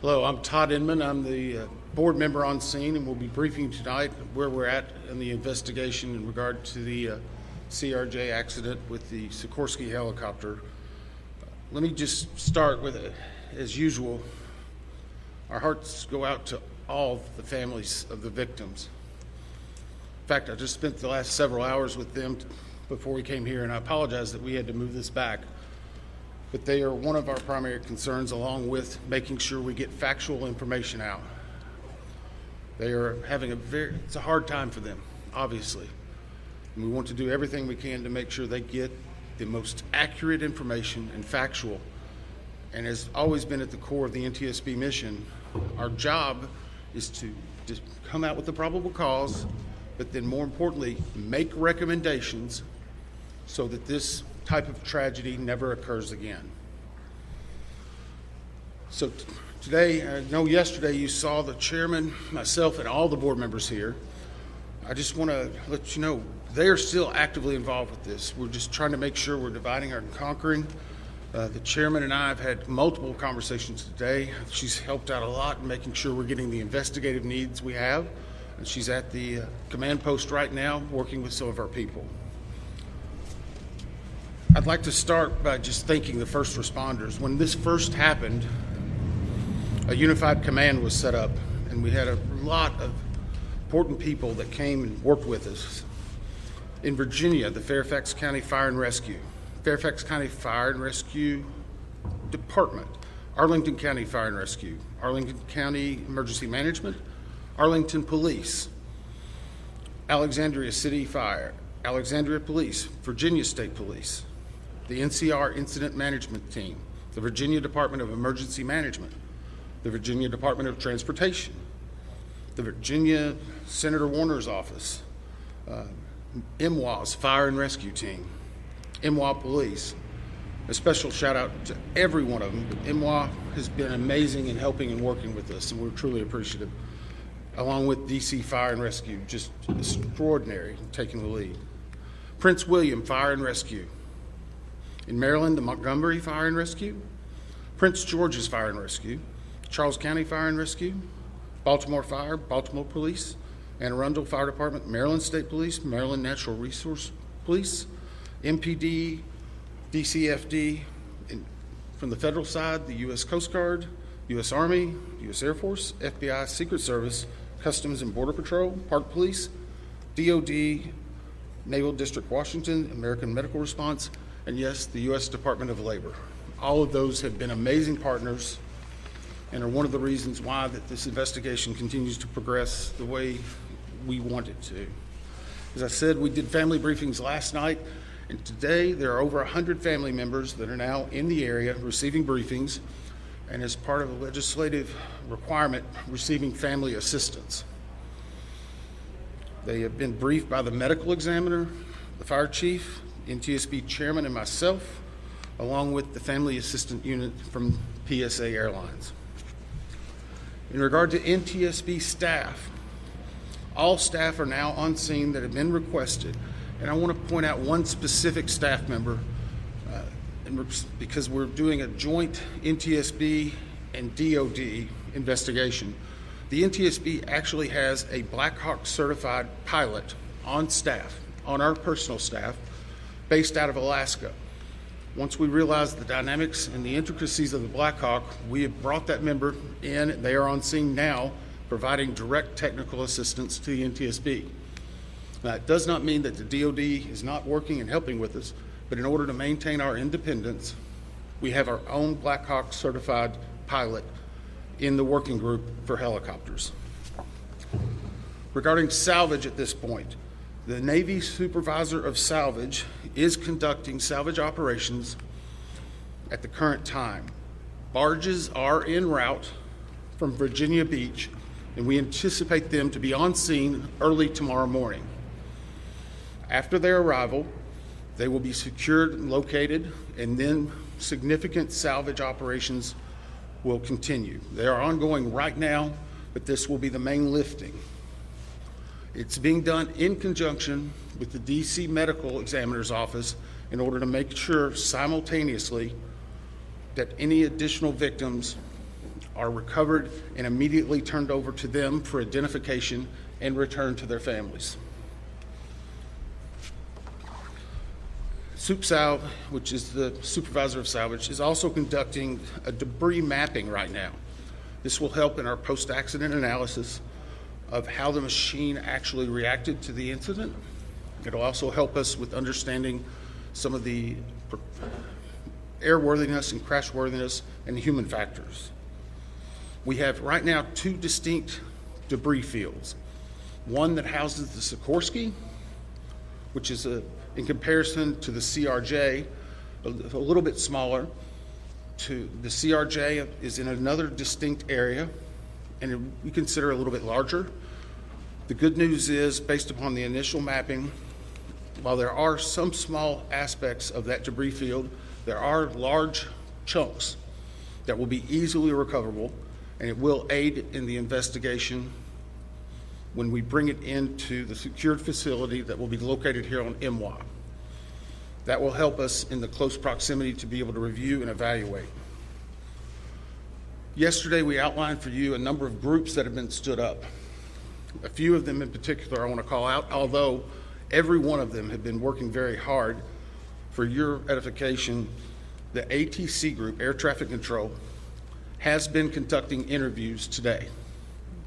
Hello, I'm Todd Inman. I'm the board member on scene, and we'll be briefing tonight where we're at in the investigation in regard to the CRJ accident with the Sikorsky helicopter. Let me just start with, as usual, our hearts go out to all the families of the victims. In fact, I just spent the last several hours with them before we came here, and I apologize that we had to move this back. But they are one of our primary concerns, along with making sure we get factual information out. They are having it's a hard time for them, obviously. And we want to do everything we can to make sure they get the most accurate information and factual. And has always been at the core of the NTSB mission, our job is to just come out with the probable cause, but then more importantly, make recommendations so that this type of tragedy never occurs again. So today, I know yesterday you saw the chairman, myself, and all the board members here. I just want to let you know they are still actively involved with this. We're just trying to make sure we're dividing and conquering. The chairman and I have had multiple conversations today. She's helped out a lot in making sure we're getting the investigative needs we have. And she's at the command post right now working with some of our people. I'd like to start by just thanking the first responders. When this first happened, a unified command was set up, and we had a lot of important people that came and worked with us. In Virginia, the Fairfax County Fire and Rescue, Fairfax County Fire and Rescue Department, Arlington County Fire and Rescue, Arlington County Emergency Management, Arlington Police, Alexandria City Fire, Alexandria Police, Virginia State Police, the NCR Incident Management Team, the Virginia Department of Emergency Management, the Virginia Department of Transportation, the Virginia Senator Warner's office, MWA's Fire and Rescue Team, MWA Police. A special shout out to every one of them. MWA has been amazing in helping and working with us, and we're truly appreciative. Along with DC Fire and Rescue, just extraordinary in taking the lead. Prince William Fire and Rescue. In Maryland, the Montgomery Fire and Rescue, Prince George's Fire and Rescue, Charles County Fire and Rescue, Baltimore Fire, Baltimore Police, Anne Arundel Fire Department, Maryland State Police, Maryland Natural Resource Police, MPD, DCFD, from the federal side, the U.S. Coast Guard, U.S. Army, U.S. Air Force, FBI, Secret Service, Customs and Border Patrol, Park Police, DOD, Naval District Washington, American Medical Response, and yes, the U.S. Department of Labor. All of those have been amazing partners and are one of the reasons why that this investigation continues to progress the way we want it to. As I said, we did family briefings last night, and today there are over 100 family members that are now in the area receiving briefings, and as part of a legislative requirement, receiving family assistance. They have been briefed by the medical examiner, the fire chief, NTSB chairman, and myself, along with the family assistant unit from PSA Airlines. In regard to NTSB staff, all staff are now on scene that have been requested, and I want to point out one specific staff member, because we're doing a joint NTSB and DOD investigation. The NTSB actually has a Black Hawk certified pilot on staff, on our personal staff, based out of Alaska. Once we realized the dynamics and the intricacies of the Black Hawk, we have brought that member in. They are on scene now, providing direct technical assistance to the NTSB. Now, it does not mean that the DOD is not working and helping with us, but in order to maintain our independence, we have our own Black Hawk certified pilot in the working group for helicopters. Regarding salvage at this point, the Navy Supervisor of Salvage is conducting salvage operations at the current time. Barges are en route from Virginia Beach, and we anticipate them to be on scene early tomorrow morning. After their arrival, they will be secured and located, and then significant salvage operations will continue. They are ongoing right now, but this will be the main lifting. It's being done in conjunction with the DC Medical Examiner's Office in order to make sure simultaneously that any additional victims are recovered and immediately turned over to them for identification and returned to their families. SupSalv, which is the supervisor of salvage, is also conducting a debris mapping right now. This will help in our post-accident analysis of how the machine actually reacted to the incident. It'll also help us with understanding some of the airworthiness and crashworthiness and human factors. We have right now two distinct debris fields. One that houses the Sikorsky, which is in comparison to the CRJ, a little bit smaller. The CRJ is in another distinct area, and we consider a little bit larger. The good news is, based upon the initial mapping, while there are some small aspects of that debris field, there are large chunks that will be easily recoverable, and it will aid in the investigation when we bring it into the secured facility that will be located here on MWA. That will help us in the close proximity to be able to review and evaluate. Yesterday, we outlined for you a number of groups that have been stood up. A few of them in particular I want to call out, although every one of them have been working very hard. For your edification, the ATC group, Air Traffic Control, has been conducting interviews today.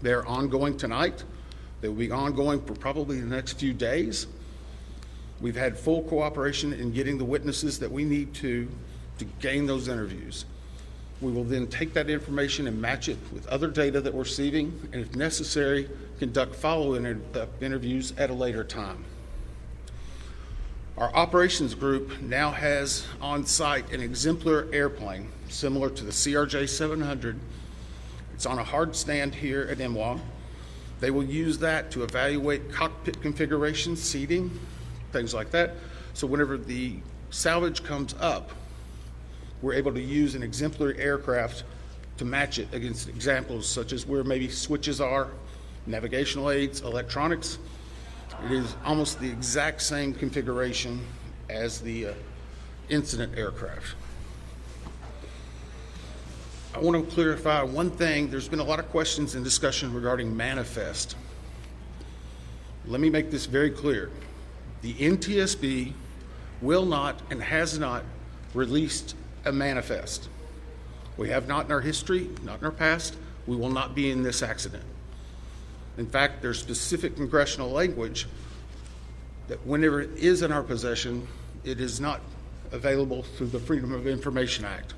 They're ongoing tonight. They will be ongoing for probably the next few days. We've had full cooperation in getting the witnesses that we need to gain those interviews. We will then take that information and match it with other data that we're receiving, and if necessary, conduct follow-up interviews at a later time. Our operations group now has on site an exemplar airplane similar to the CRJ 700. It's on a hard stand here at MWA. They will use that to evaluate cockpit configuration, seating, things like that. So whenever the salvage comes up, we're able to use an exemplary aircraft to match it against examples such as where maybe switches are, navigational aids, electronics. It is almost the exact same configuration as the incident aircraft. I want to clarify one thing. There's been a lot of questions and discussion regarding manifest. Let me make this very clear. The NTSB will not and has not released a manifest. We have not in our history, not in our past. We will not be in this accident. In fact, there's specific congressional language that whenever it is in our possession, it is not available through the Freedom of Information Act.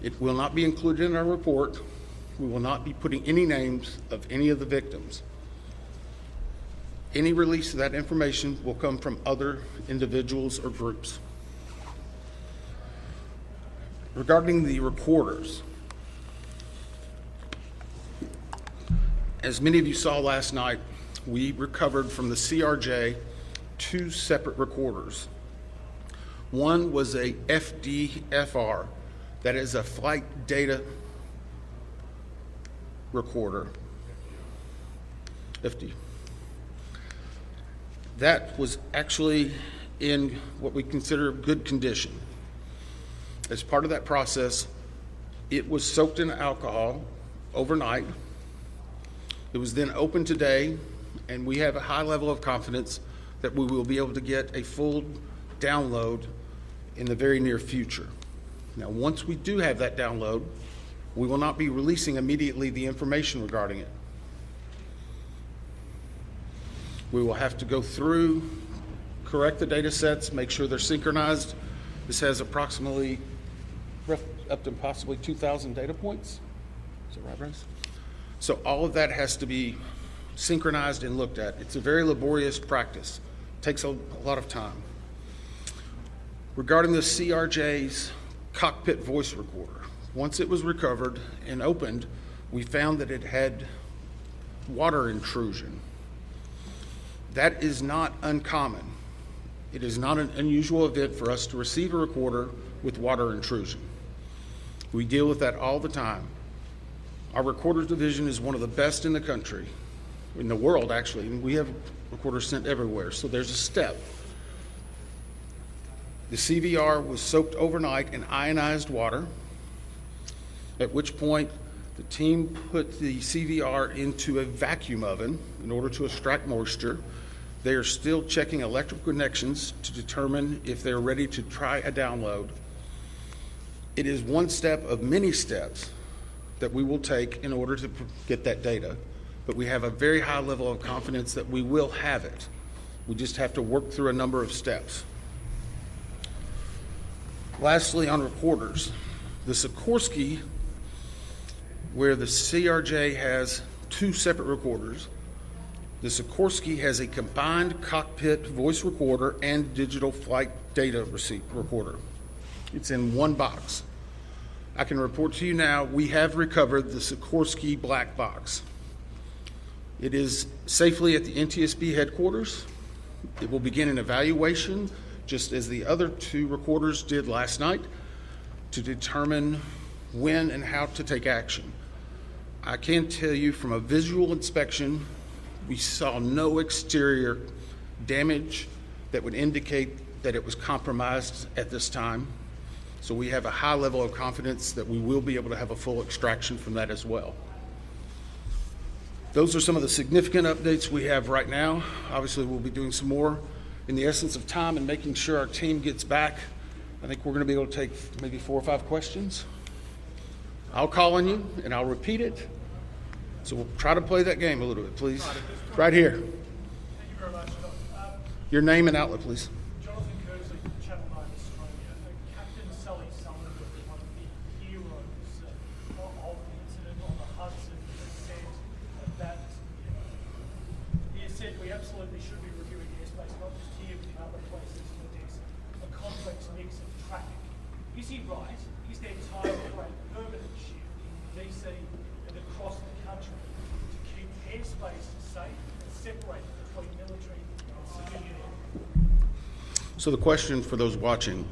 It will not be included in our report. We will not be putting any names of any of the victims. Any release of that information will come from other individuals or groups. Regarding the recorders, as many of you saw last night, we recovered from the CRJ 2 separate recorders. One was a FDFR, that is a flight data recorder. FD. That was actually in what we consider good condition. As part of that process, it was soaked in alcohol overnight. It was then opened today, and we have a high level of confidence that we will be able to get a full download in the very near future. Now, once we do have that download, we will not be releasing immediately the information regarding it. We will have to go through, correct the data sets, make sure they're synchronized. This has approximately up to possibly 2,000 data points. Is that right, Bryce? So all of that has to be synchronized and looked at. It's a very laborious practice. It takes a lot of time. Regarding the CRJ's cockpit voice recorder, once it was recovered and opened, we found that it had water intrusion. That is not uncommon. It is not an unusual event for us to receive a recorder with water intrusion. We deal with that all the time. Our recorders division is one of the best in the country, in the world actually, and we have recorders sent everywhere, so there's a step. The CVR was soaked overnight in ionized water. at which point the team put the CVR into a vacuum oven in order to extract moisture. They are still checking electrical connections to determine if they're ready to try a download. It is one step of many steps that we will take in order to get that data, but we have a very high level of confidence that we will have it. We just have to work through a number of steps. Lastly, on recorders, the Sikorsky, where the CRJ has two separate recorders, the Sikorsky has a combined cockpit voice recorder and digital flight data receipt recorder. It's in one box. I can report to you now, we have recovered the Sikorsky black box. It is safely at the NTSB headquarters. It will begin an evaluation, just as the other two recorders did last night, to determine when and how to take action. I can tell you from a visual inspection, we saw no exterior damage that would indicate that it was compromised at this time. So we have a high level of confidence that we will be able to have a full extraction from that as well. Those are some of the significant updates we have right now. Obviously, we'll be doing some more in the essence of time and making sure our team gets back. I think we're going to be able to take maybe 4 or 5 questions. I'll call on you and I'll repeat it. So we'll try to play that game a little bit, please. Right here. Thank you very much. Your name and outlet, please. Jonathan Kersley from Channel 9 Australia. Captain Sully Sullivan was one of the heroes of the incident on the Hudson that he said we absolutely should be reviewing airspace, not just here but in other places where there's a complex mix of traffic. Is he right? Is there time for a permanent shift in DC and across the country to keep airspace safe and separate between military and civilian aircraft? So the question for those watching,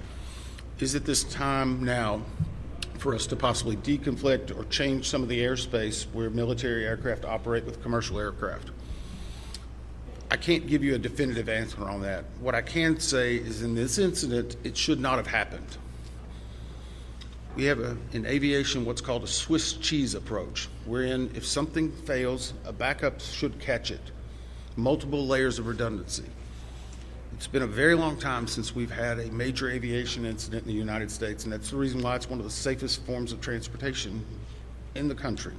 is it this time now for us to possibly deconflict or change some of the airspace where military aircraft operate with commercial aircraft? I can't give you a definitive answer on that. What I can say is in this incident, it should not have happened. We have in aviation what's called a Swiss cheese approach, wherein if something fails, a backup should catch it. Multiple layers of redundancy. It's been a very long time since we've had a major aviation incident in the United States, and that's the reason why it's one of the safest forms of transportation in the country.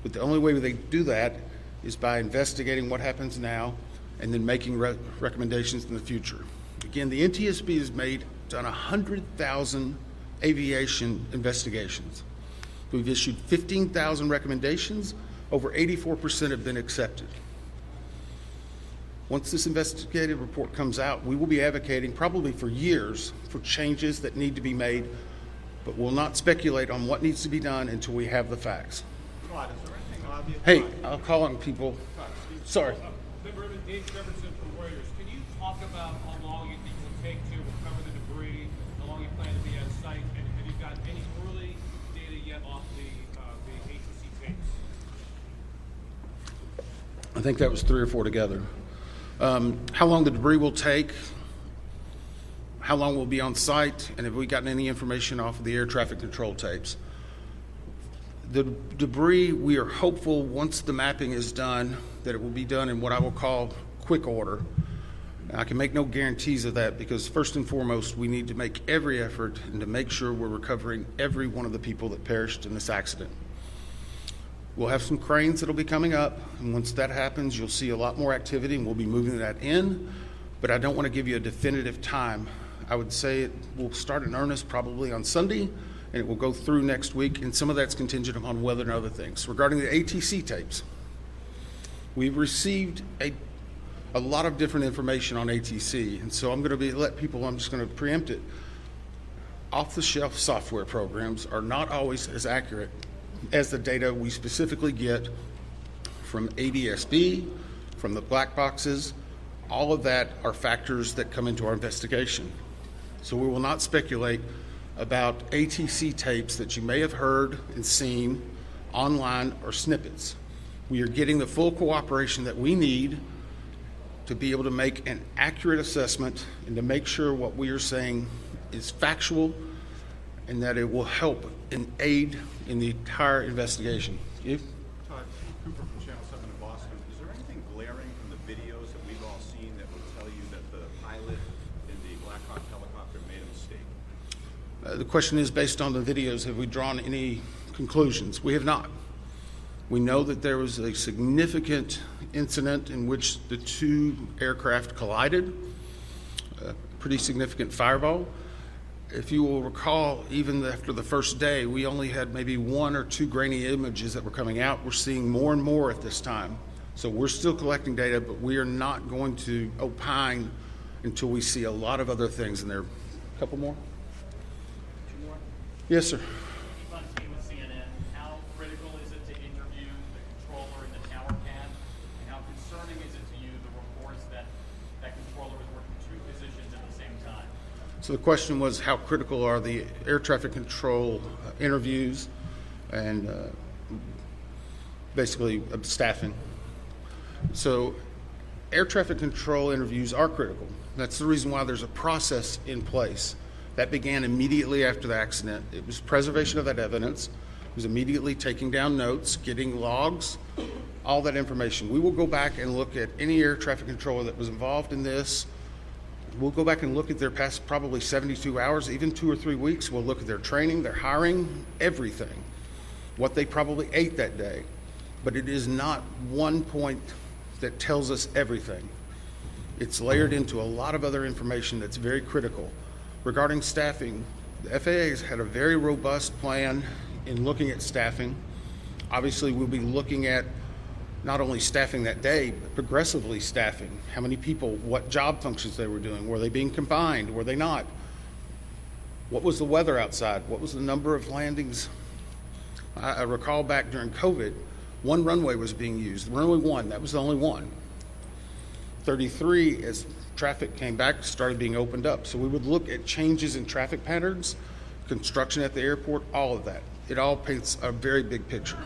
But the only way they do that is by investigating what happens now and then making recommendations in the future. Again, the NTSB has done 100,000 aviation investigations. We've issued 15,000 recommendations. Over 84% have been accepted. Once this investigative report comes out, we will be advocating probably for years for changes that need to be made, but we'll not speculate on what needs to be done until we have the facts. Todd, is there anything obvious? Hey, I'll call on people. Sorry. Member Dave Jefferson from Reuters. Can you talk about how long you think it will take to recover the debris, how long you plan to be on site, and have you got any early data yet off the ATC tapes? I think that was 3 or 4 together. How long the debris will take, how long we'll be on site, and have we gotten any information off of the air traffic control tapes. The debris, we are hopeful once the mapping is done that it will be done in what I will call quick order. I can make no guarantees of that because first and foremost, we need to make every effort and to make sure we're recovering every one of the people that perished in this accident. We'll have some cranes that'll be coming up, and once that happens, you'll see a lot more activity, and we'll be moving that in, but I don't want to give you a definitive time. I would say it will start in earnest probably on Sunday, and it will go through next week, and some of that's contingent upon weather and other things. Regarding the ATC tapes, we've received a lot of different information on ATC, and so I'm just going to preempt it. Off-the-shelf software programs are not always as accurate as the data we specifically get from NTSB, from the black boxes. All of that are factors that come into our investigation. So we will not speculate about ATC tapes that you may have heard and seen online or snippets. We are getting the full cooperation that we need to be able to make an accurate assessment and to make sure what we are saying is factual and that it will help and aid in the entire investigation. You? Todd Cooper from Channel 7 in Boston. Is there anything glaring from the videos that we've all seen that would tell you that the pilot in the Black Hawk helicopter made a mistake? The question is, based on the videos, have we drawn any conclusions? We have not. We know that there was a significant incident in which the two aircraft collided, a pretty significant fireball. If you will recall, even after the first day, we only had maybe 1 or 2 grainy images that were coming out. We're seeing more and more at this time. So we're still collecting data, but we are not going to opine until we see a lot of other things. And there are a couple more? 2 more? Yes, sir. On TV with CNN, how critical is it to interview the controller in the tower cab? And how concerning is it to you, the reports that that controller is working 2 positions at the same time? So the question was, how critical are the air traffic control interviews and basically staffing? So air traffic control interviews are critical. That's the reason why there's a process in place. That began immediately after the accident. It was preservation of that evidence. It was immediately taking down notes, getting logs, all that information. We will go back and look at any air traffic controller that was involved in this. We'll go back and look at their past probably 72 hours, even 2 or 3 weeks. We'll look at their training, their hiring, everything, what they probably ate that day. But it is not one point that tells us everything. It's layered into a lot of other information that's very critical. Regarding staffing, the FAA has had a very robust plan in looking at staffing. Obviously, we'll be looking at not only staffing that day, but progressively staffing. How many people, what job functions they were doing. Were they being combined? Were they not? What was the weather outside? What was the number of landings? I recall back during COVID, 1 runway was being used. Runway 1, that was the only one. 33, as traffic came back, started being opened up. So we would look at changes in traffic patterns, construction at the airport, all of that. It all paints a very big picture.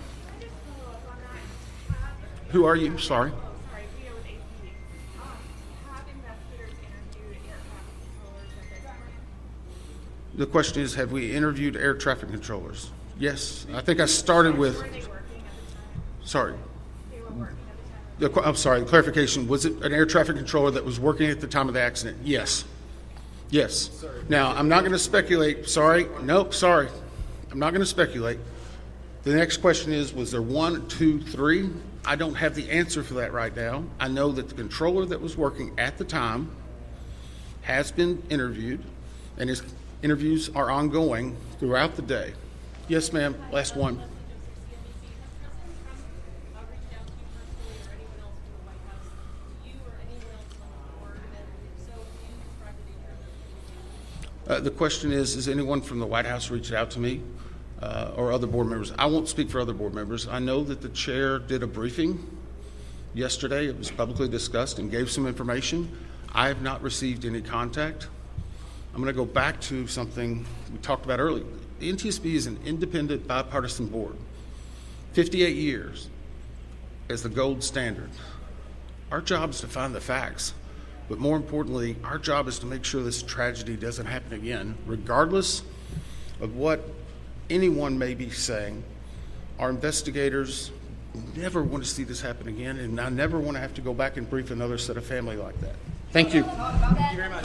Who are you? Sorry. Sorry, Leah with APD. Have investigators interviewed air traffic controllers at this point? The question is, have we interviewed air traffic controllers? Yes. I think I started with, Were they working at the time? sorry. They were working at the time. I'm sorry, the clarification, was it an air traffic controller that was working at the time of the accident? Yes. Yes. Now, I'm not going to speculate. Sorry. Nope, sorry. I'm not going to speculate. The next question is, was there 1, 2, 3? I don't have the answer for that right now. I know that the controller that was working at the time has been interviewed, and his interviews are ongoing throughout the day. Yes, ma'am. Last one. The question is anyone from the White House reached out to me or other board members? I won't speak for other board members. I know that the chair did a briefing yesterday. It was publicly discussed and gave some information. I have not received any contact. I'm going to go back to something we talked about earlier. The NTSB is an independent bipartisan board. 58 years as the gold standard. Our job is to find the facts. But more importantly, our job is to make sure this tragedy doesn't happen again, regardless of what anyone may be saying. Our investigators never want to see this happen again, and I never want to have to go back and brief another set of family like that. Thank you. Thank you very much.